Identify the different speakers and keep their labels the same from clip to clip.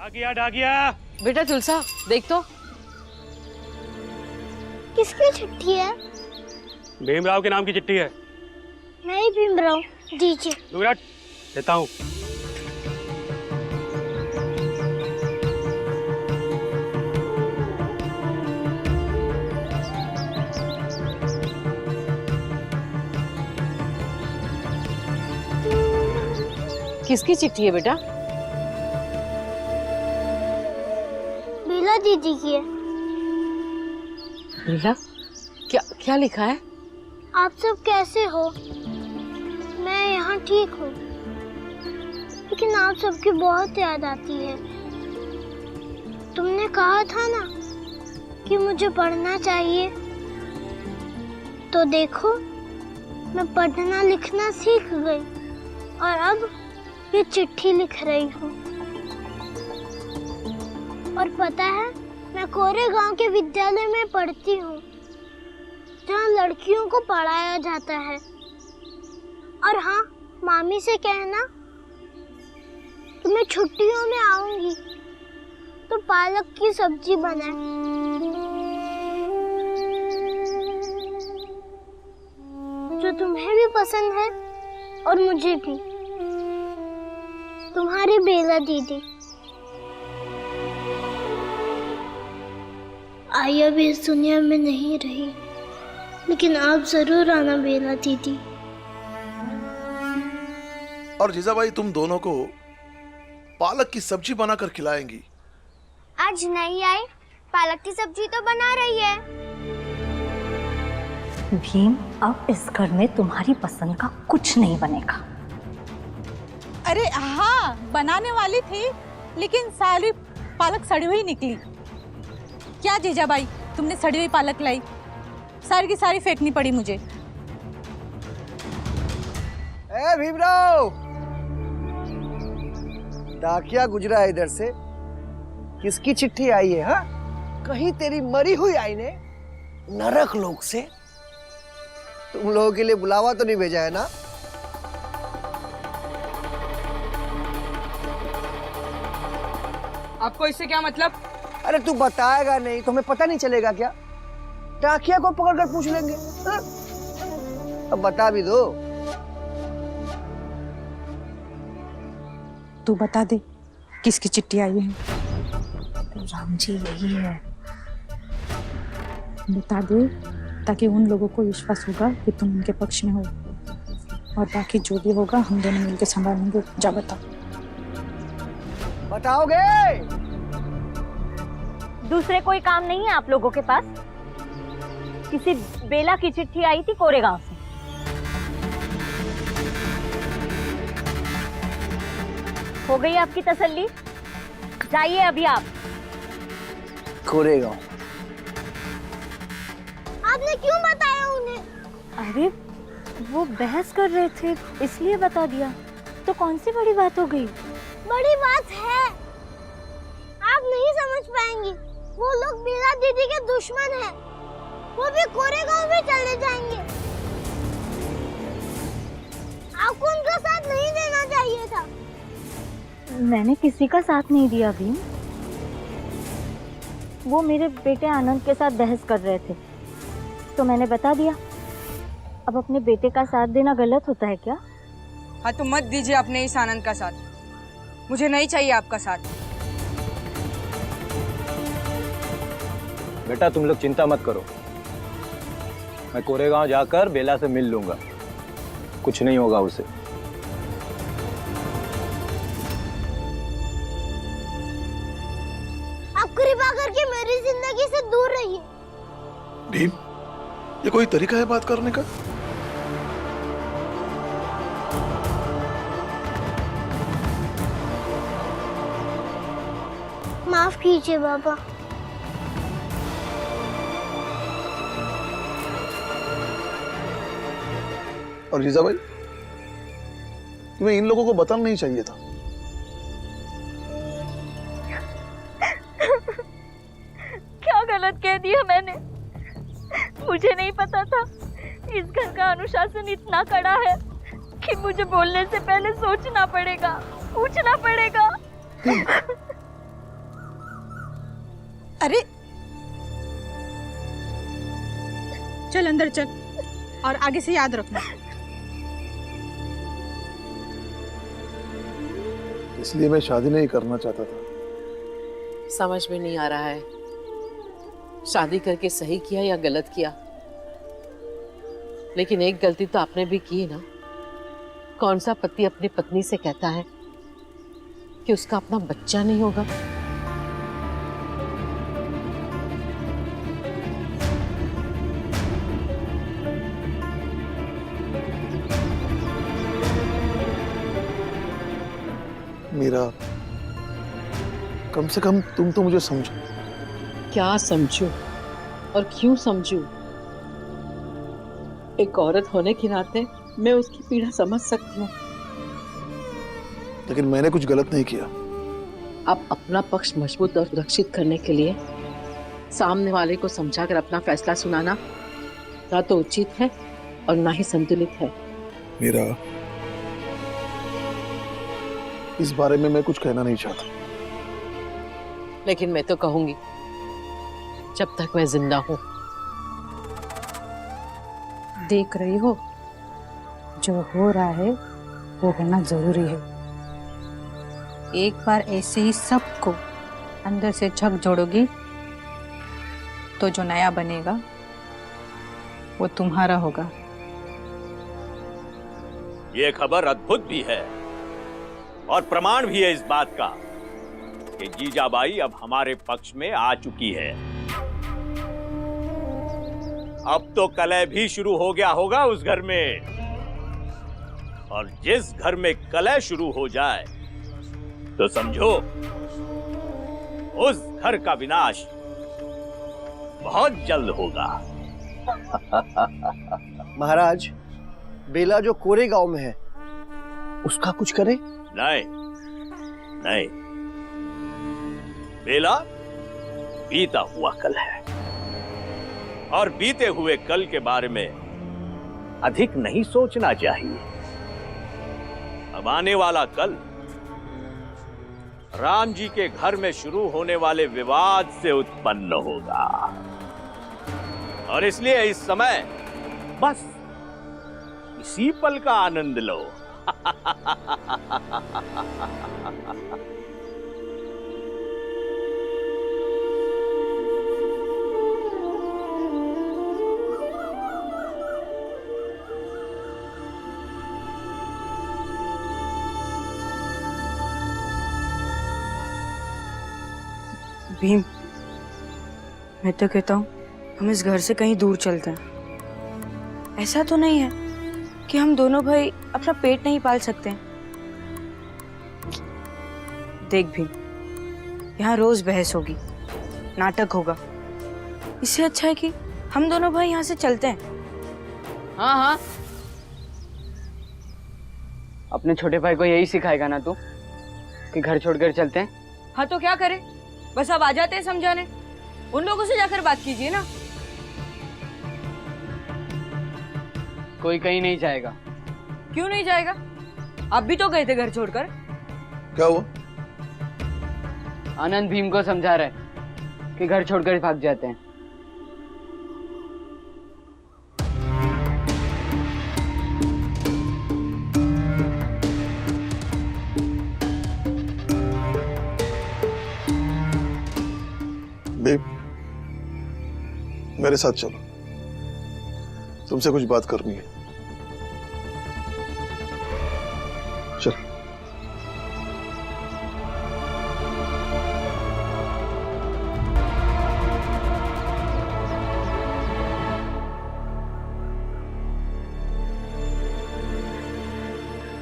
Speaker 1: डाकिया डाकिया।
Speaker 2: बेटा तुलसा देख तो।
Speaker 3: किसकी चिट्ठी है?
Speaker 1: भीमराव के नाम की चिट्ठी है।
Speaker 3: नहीं भीमराव, दीजिए।
Speaker 1: 2 मिनट देता हूँ।
Speaker 2: किसकी चिट्ठी है बेटा?
Speaker 3: बीला दीदी की है।
Speaker 2: लीला, क्या क्या लिखा है?
Speaker 3: आप सब कैसे हो? मैं यहाँ ठीक हूँ, लेकिन आप सबकी बहुत याद आती है। तुमने कहा था ना कि मुझे पढ़ना चाहिए, तो देखो मैं पढ़ना लिखना सीख गई और अब ये चिट्ठी लिख रही हूँ। और पता है, मैं कोरे गांव के विद्यालय में पढ़ती हूँ, जहाँ लड़कियों को पढ़ाया जाता है। और हाँ, मामी से कहना कि मैं छुट्टियों में आऊंगी तो पालक की सब्जी बनाए। जो तुम्हें भी पसंद है और मुझे भी। तुम्हारी बेला दीदी। आया भी इस दुनिया में नहीं रही, लेकिन आप जरूर आना बेला दीदी।
Speaker 4: और जीजाबाई तुम दोनों को पालक की सब्जी बनाकर खिलाएंगी।
Speaker 3: आज नहीं आई, पालक की सब्जी तो बना रही है।
Speaker 5: भीम, अब इस घर में तुम्हारी पसंद का कुछ नहीं बनेगा।
Speaker 6: अरे हाँ, बनाने वाली थी, लेकिन सारी पालक सड़ी हुई निकली। क्या जीजाबाई, तुमने सड़ी हुई पालक लाई? सारी की सारी फेंकनी पड़ी मुझे।
Speaker 7: ए भीमराव, डाकिया गुजरा है इधर से। किसकी चिट्ठी आई है? हाँ, कहीं तेरी मरी हुई आई ने नरक लोक से तुम लोगों के लिए बुलावा तो नहीं भेजा है ना?
Speaker 8: आपको इससे क्या मतलब?
Speaker 7: अरे तू बताएगा नहीं तो हमें पता नहीं चलेगा क्या? डाकिया को पकड़कर पूछ लेंगे। हाँ? अब बता भी दो।
Speaker 6: तू बता दे किसकी चिट्ठी आई है।
Speaker 5: राम जी यही है।
Speaker 6: बता दे, ताकि उन लोगों को विश्वास होगा कि तुम उनके पक्ष में हो, और बाकी जो भी होगा हम दोनों मिलकर संभालेंगे। जा बता।
Speaker 7: बताओगे?
Speaker 5: दूसरे कोई काम नहीं है आप लोगों के पास? किसी बेला की चिट्ठी आई थी कोरेगांव से। हो गई आपकी तसल्ली? जाइए अभी आप।
Speaker 7: कोरेगांव?
Speaker 3: आपने क्यों बताया उन्हें?
Speaker 5: अरे वो बहस कर रहे थे इसलिए बता दिया। तो कौन सी बड़ी बात हो गई?
Speaker 3: बड़ी बात है, आप नहीं समझ पाएंगी। वो लोग बीला दीदी के दुश्मन हैं। वो भी कोरेगांव में चले जाएंगे। आपको उनका साथ नहीं देना चाहिए था।
Speaker 5: मैंने किसी का साथ नहीं दिया भीम। वो मेरे बेटे आनंद के साथ बहस कर रहे थे तो मैंने बता दिया। अब अपने बेटे का साथ देना गलत होता है क्या?
Speaker 8: हाँ तो मत दीजिए अपने इस आनंद का साथ। मुझे नहीं चाहिए आपका साथ।
Speaker 9: बेटा तुम लोग चिंता मत करो, मैं कोरेगांव जाकर बेला से मिल लूंगा। कुछ नहीं होगा उसे।
Speaker 3: आप कृपा करके मेरी जिंदगी से दूर रहिए।
Speaker 4: भीम, ये कोई तरीका है बात करने का?
Speaker 3: माफ कीजिए बाबा।
Speaker 4: और जीजाबाई, तुम्हें इन लोगों को बताना नहीं चाहिए था।
Speaker 5: क्या गलत कह दिया मैंने? मुझे नहीं पता था इस घर का अनुशासन इतना कड़ा है कि मुझे बोलने से पहले सोचना पड़ेगा, पूछना पड़ेगा।
Speaker 6: अरे चल अंदर चल, और आगे से याद रखना।
Speaker 4: इसलिए मैं शादी नहीं करना चाहता था।
Speaker 2: समझ में नहीं आ रहा है शादी करके सही किया या गलत किया, लेकिन एक गलती तो आपने भी की ना। कौन सा पति अपनी पत्नी से कहता है कि उसका अपना बच्चा नहीं होगा?
Speaker 4: मीरा, कम से कम तुम तो मुझे समझो।
Speaker 2: क्या समझूं और क्यों समझूं? एक औरत होने के नाते मैं उसकी पीड़ा समझ सकती हूँ।
Speaker 4: लेकिन मैंने कुछ गलत नहीं किया।
Speaker 2: आप अपना पक्ष मजबूत और सुरक्षित करने के लिए सामने वाले को समझाकर अपना फैसला सुनाना ना तो उचित है और ना ही संतुलित है।
Speaker 4: मीरा, इस बारे में मैं कुछ कहना नहीं चाहता।
Speaker 2: लेकिन मैं तो कहूंगी, जब तक मैं जिंदा हूं।
Speaker 6: देख रही हो, जो हो रहा है वो होना जरूरी है। एक बार ऐसे ही सबको अंदर से झक जोड़ोगी तो जो नया बनेगा वो तुम्हारा होगा।
Speaker 10: ये खबर अद्भुत भी है और प्रमाण भी है इस बात का कि जीजाबाई अब हमारे पक्ष में आ चुकी है। अब तो कलह भी शुरू हो गया होगा उस घर में, और जिस घर में कलह शुरू हो जाए तो समझो उस घर का विनाश बहुत जल्द होगा।
Speaker 7: महाराज, बेला जो कोरे गांव में है उसका कुछ करे?
Speaker 10: नहीं नहीं, बेला बीता हुआ कल है और बीते हुए कल के बारे में अधिक नहीं सोचना चाहिए। अब आने वाला कल राम जी के घर में शुरू होने वाले विवाद से उत्पन्न होगा, और इसलिए इस समय बस इसी पल का आनंद लो।
Speaker 8: भीम, मैं तो कहता हूँ हम इस घर से कहीं दूर चलते हैं। ऐसा तो नहीं है कि हम दोनों भाई अपना पेट नहीं पाल सकते। देख भीम, यहाँ रोज बहस होगी, नाटक होगा। इससे अच्छा है कि हम दोनों भाई यहाँ से चलते हैं।
Speaker 2: हाँ हाँ,
Speaker 11: अपने छोटे भाई को यही सिखाएगा ना तू कि घर छोड़कर चलते हैं?
Speaker 8: हाँ तो क्या करें, बस अब आ जाते हैं समझाने। उन लोगों से जाकर बात कीजिए ना।
Speaker 11: कोई कहीं नहीं जाएगा।
Speaker 8: क्यों नहीं जाएगा? आप भी तो गए थे घर छोड़कर।
Speaker 4: क्या हुआ?
Speaker 11: आनंद भीम को समझा रहा है कि घर छोड़कर भाग जाते हैं।
Speaker 4: बेब, मेरे साथ चलो, तुमसे कुछ बात करनी है। चल।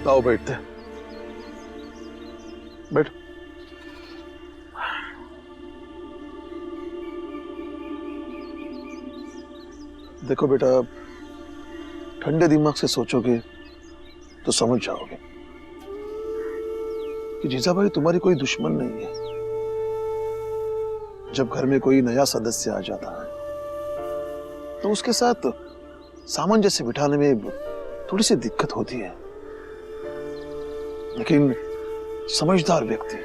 Speaker 4: आओ बैठते हैं। बैठ। देखो बेटा, ठंडे दिमाग से सोचोगे तो समझ जाओगे कि जीजाबाई तुम्हारी कोई दुश्मन नहीं है। जब घर में कोई नया सदस्य आ जाता है तो उसके साथ सामंजस्य बिठाने में थोड़ी सी दिक्कत होती है, लेकिन समझदार व्यक्ति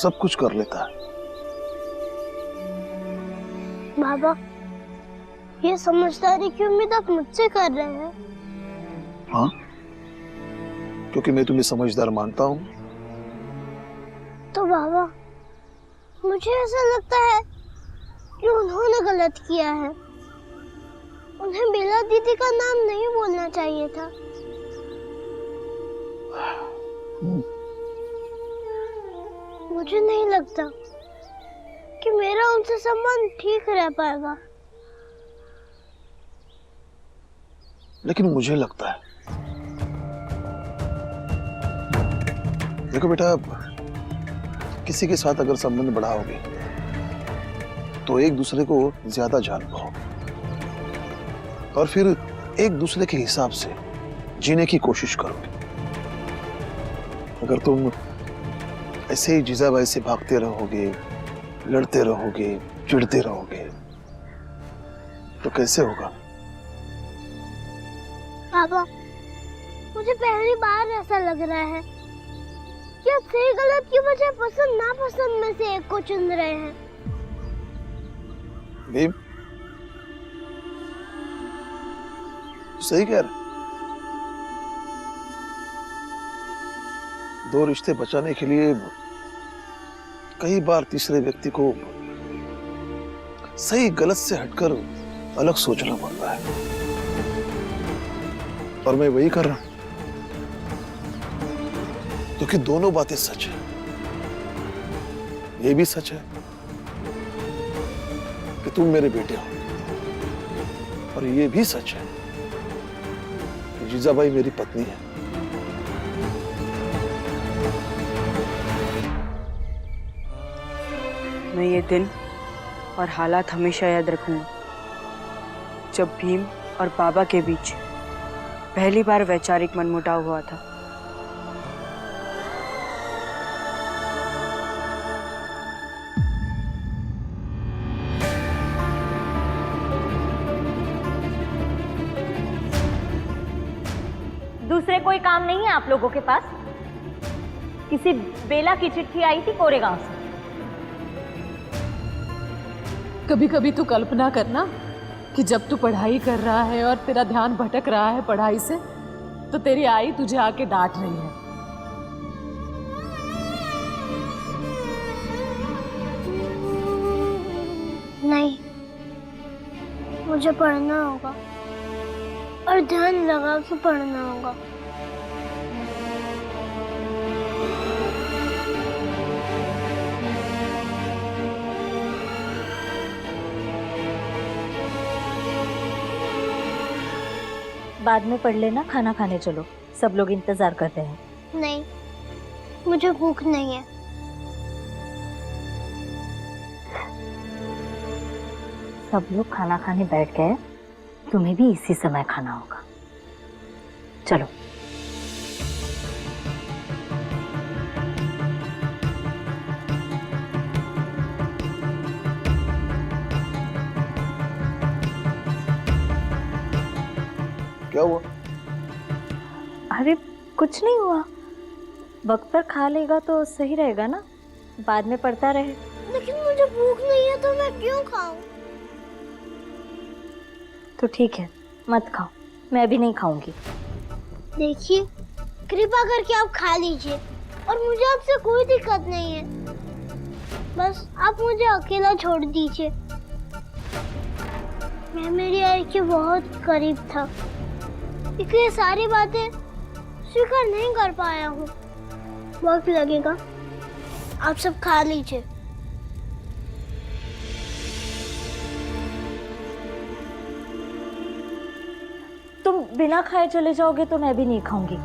Speaker 4: सब कुछ कर लेता है।
Speaker 3: बाबा, ये समझदारी की उम्मीद आप मुझसे कर रहे हैं?
Speaker 4: हाँ, क्योंकि मैं तुम्हें समझदार मानता हूँ।
Speaker 3: तो बाबा, मुझे ऐसा लगता है कि उन्होंने गलत किया है। उन्हें बेला दीदी का नाम नहीं बोलना चाहिए था। मुझे नहीं लगता कि मेरा उनसे संबंध ठीक रह पाएगा।
Speaker 4: लेकिन मुझे लगता है, देखो बेटा, किसी के साथ अगर संबंध बढ़ाओगे तो एक दूसरे को ज्यादा जान पाओगे और फिर एक दूसरे के हिसाब से जीने की कोशिश करोगे। अगर तुम ऐसे ही जीजाबाई से भागते रहोगे, लड़ते रहोगे, चिढ़ते रहोगे, तो कैसे होगा?
Speaker 3: पापा, मुझे पहली बार ऐसा लग रहा है कि आप सही गलत की बजाय पसंद नापसंद में से एक को चुन रहे हैं।
Speaker 4: भीम, सही कह रहे। दो रिश्ते बचाने के लिए कई बार तीसरे व्यक्ति को सही गलत से हटकर अलग सोचना पड़ता है, और मैं वही कर रहा हूं, क्योंकि दोनों बातें सच है। ये भी सच है कि तुम मेरे बेटे हो, और ये भी सच है कि जीजाबाई मेरी पत्नी है।
Speaker 8: मैं ये दिन और हालात हमेशा याद रखूंगा जब भीम और बाबा के बीच पहली बार वैचारिक मनमुटाव हुआ था।
Speaker 5: दूसरे कोई काम नहीं है आप लोगों के पास? किसी बेला की चिट्ठी आई थी कोरेगांव से।
Speaker 2: कभी कभी तू कल्पना करना कि जब तू पढ़ाई कर रहा है और तेरा ध्यान भटक रहा है पढ़ाई से, तो तेरी आई तुझे आके डांट रही है।
Speaker 3: नहीं, मुझे पढ़ना होगा और ध्यान लगा के पढ़ना होगा।
Speaker 5: बाद में पढ़ लेना, खाना खाने चलो, सब लोग इंतजार कर रहे हैं।
Speaker 3: नहीं, मुझे भूख नहीं है।
Speaker 5: सब लोग खाना खाने बैठ गए, तुम्हें भी इसी समय खाना होगा। चलो।
Speaker 4: क्या हुआ?
Speaker 5: अरे कुछ नहीं हुआ, वक्त पर खा लेगा तो सही रहेगा ना, बाद में पढ़ता रहे।
Speaker 3: लेकिन मुझे भूख नहीं है तो मैं क्यों खाऊं?
Speaker 5: तो ठीक है, मत खाओ, मैं भी नहीं खाऊंगी।
Speaker 3: देखिए, कृपा करके आप खा लीजिए, और मुझे आपसे कोई दिक्कत नहीं है। बस आप मुझे अकेला छोड़ दीजिए। मैं मेरी आई के बहुत करीब था, लेकिन ये सारी बातें स्वीकार नहीं कर पाया हूँ। वक्त लगेगा, आप सब खा लीजिए।
Speaker 5: तुम बिना खाए चले जाओगे तो मैं भी नहीं खाऊंगी।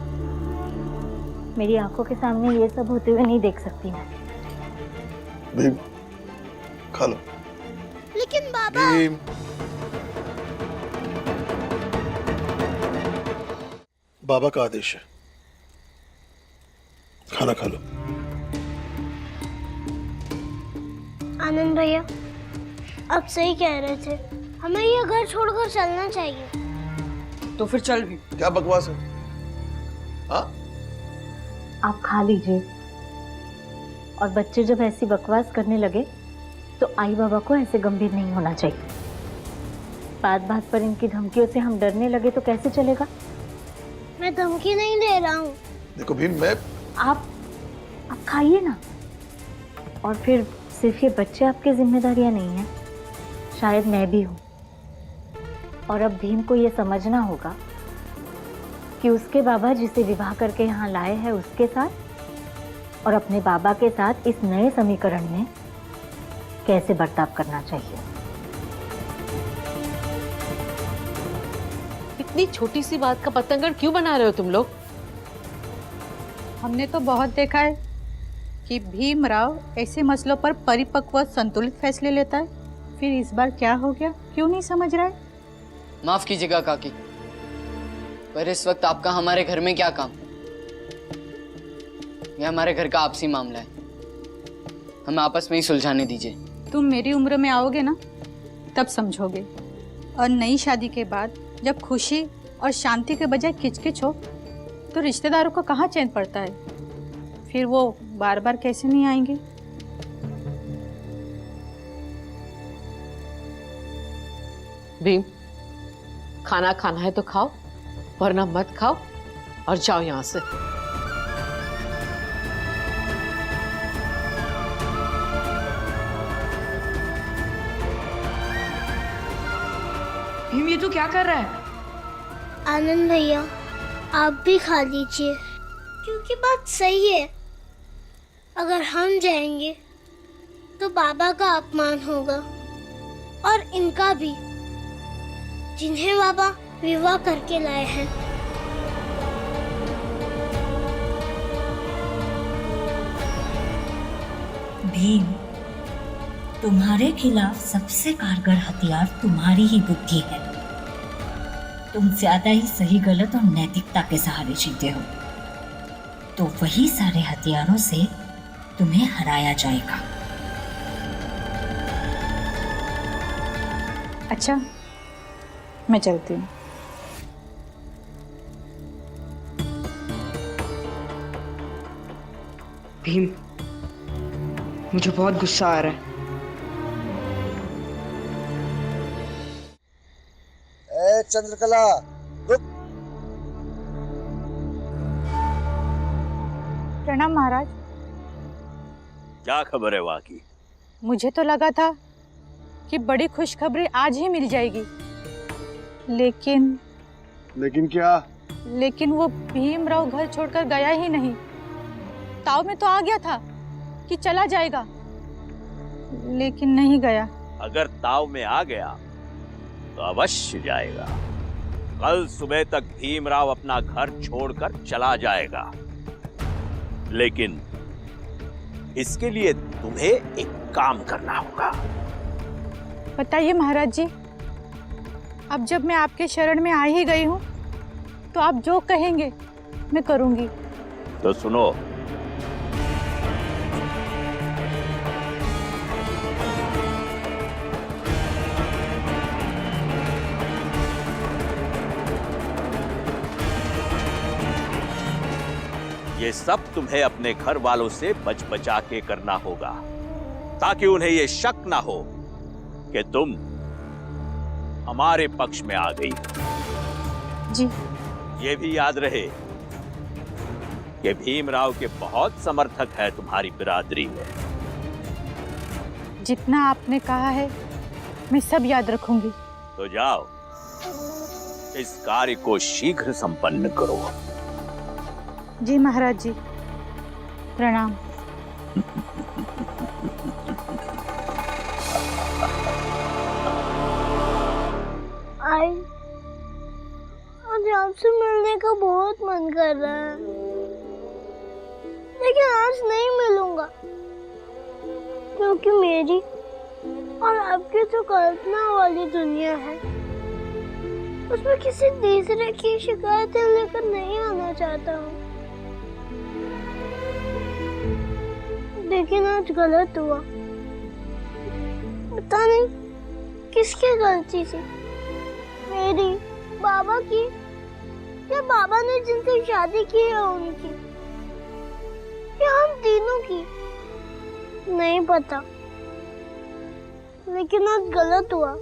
Speaker 5: मेरी आंखों के सामने ये सब होते हुए नहीं देख सकती मैं।
Speaker 4: भीम, खा लो।
Speaker 3: लेकिन बाबा,
Speaker 4: भीम, बाबा का आदेश है, खाना खा लो।
Speaker 3: आनंद भैया, आप सही कह रहे थे, हमें ये घर छोड़कर चलना चाहिए।
Speaker 8: तो फिर चल भी।
Speaker 4: क्या बकवास है? हाँ?
Speaker 5: आप खा लीजिए, और बच्चे जब ऐसी बकवास करने लगे तो आई बाबा को ऐसे गंभीर नहीं होना चाहिए। बात बात पर इनकी धमकियों से हम डरने लगे तो कैसे चलेगा?
Speaker 3: मैं धमकी नहीं दे रहा हूँ।
Speaker 4: देखो भीम, मैं
Speaker 5: आप खाइए ना। और फिर सिर्फ ये बच्चे आपकी जिम्मेदारियां नहीं है, शायद मैं भी हूँ। और अब भीम को ये समझना होगा कि उसके बाबा जिसे विवाह करके यहाँ लाए हैं उसके साथ और अपने बाबा के साथ इस नए समीकरण में कैसे बर्ताव करना चाहिए।
Speaker 2: इतनी छोटी सी बात का पतंगड़ क्यों बना रहे हो तुम लोग?
Speaker 6: हमने तो बहुत देखा है कि भीमराव ऐसे मसलों पर परिपक्व संतुलित फैसले लेता है। फिर इस बार क्या हो गया, क्यों नहीं समझ रहा है?
Speaker 11: माफ कीजिएगा काकी, पर इस वक्त आपका हमारे घर में क्या काम? यह हमारे घर का आपसी मामला है, हमें आपस में ही सुलझाने दीजिए।
Speaker 6: तुम मेरी उम्र में आओगे ना, तब समझोगे। और नई शादी के बाद जब खुशी और शांति के बजाय किचकिच हो तो रिश्तेदारों को कहाँ चैन पड़ता है? फिर वो बार बार कैसे नहीं आएंगे?
Speaker 2: भीम, खाना खाना है तो खाओ, वरना मत खाओ और जाओ यहाँ से।
Speaker 8: भीम ये तो क्या कर रहा है?
Speaker 3: आनंद भैया, आप भी खा लीजिए, क्योंकि बात सही है। अगर हम जाएंगे तो बाबा का अपमान होगा और इनका भी, जिन्हें बाबा विवाह करके लाए हैं।
Speaker 12: भीम, तुम्हारे खिलाफ सबसे कारगर हथियार तुम्हारी ही बुद्धि है। तुम ज्यादा ही सही गलत और नैतिकता के सहारे जीते हो, तो वही सारे हथियारों से तुम्हें हराया जाएगा।
Speaker 6: अच्छा, मैं चलती हूँ।
Speaker 8: भीम, मुझे बहुत गुस्सा आ रहा है।
Speaker 7: ए चंद्रकला, रुक।
Speaker 6: प्रणाम महाराज।
Speaker 10: क्या खबर है वहाँ की?
Speaker 6: मुझे तो लगा था कि बड़ी खुशखबरी आज ही मिल जाएगी, लेकिन
Speaker 4: क्या?
Speaker 6: लेकिन वो भीमराव घर छोड़कर गया ही नहीं। ताव में तो आ गया था कि चला जाएगा, लेकिन नहीं गया।
Speaker 10: अगर ताव में आ गया तो अवश्य जाएगा। कल सुबह तक भीमराव अपना घर छोड़कर चला जाएगा, लेकिन इसके लिए तुम्हें एक काम करना होगा।
Speaker 6: बताइए महाराज जी। अब जब मैं आपके शरण में आ ही गई हूँ तो आप जो कहेंगे मैं करूंगी।
Speaker 10: तो सुनो, ये सब तुम्हें अपने घर वालों से बच बचा के करना होगा, ताकि उन्हें ये शक ना हो कि तुम हमारे पक्ष में आ गई।
Speaker 6: जी।
Speaker 10: ये भी याद रहे कि भीमराव के बहुत समर्थक है तुम्हारी बिरादरी में।
Speaker 6: जितना आपने कहा है मैं सब याद रखूंगी।
Speaker 10: तो जाओ, इस कार्य को शीघ्र संपन्न करो।
Speaker 6: जी महाराज जी, प्रणाम।
Speaker 3: आज आपसे मिलने का बहुत मन कर रहा है, लेकिन आज नहीं मिलूंगा, क्योंकि मेरी और आपकी जो कल्पना वाली दुनिया है उसमें किसी तीसरे की शिकायतें लेकर नहीं आना चाहता हूँ। लेकिन आज गलत हुआ, पता नहीं किसकी गलती थी, मेरी, बाबा की, या बाबा ने जिनसे शादी की है उनकी, या हम तीनों की, नहीं पता। लेकिन आज गलत हुआ।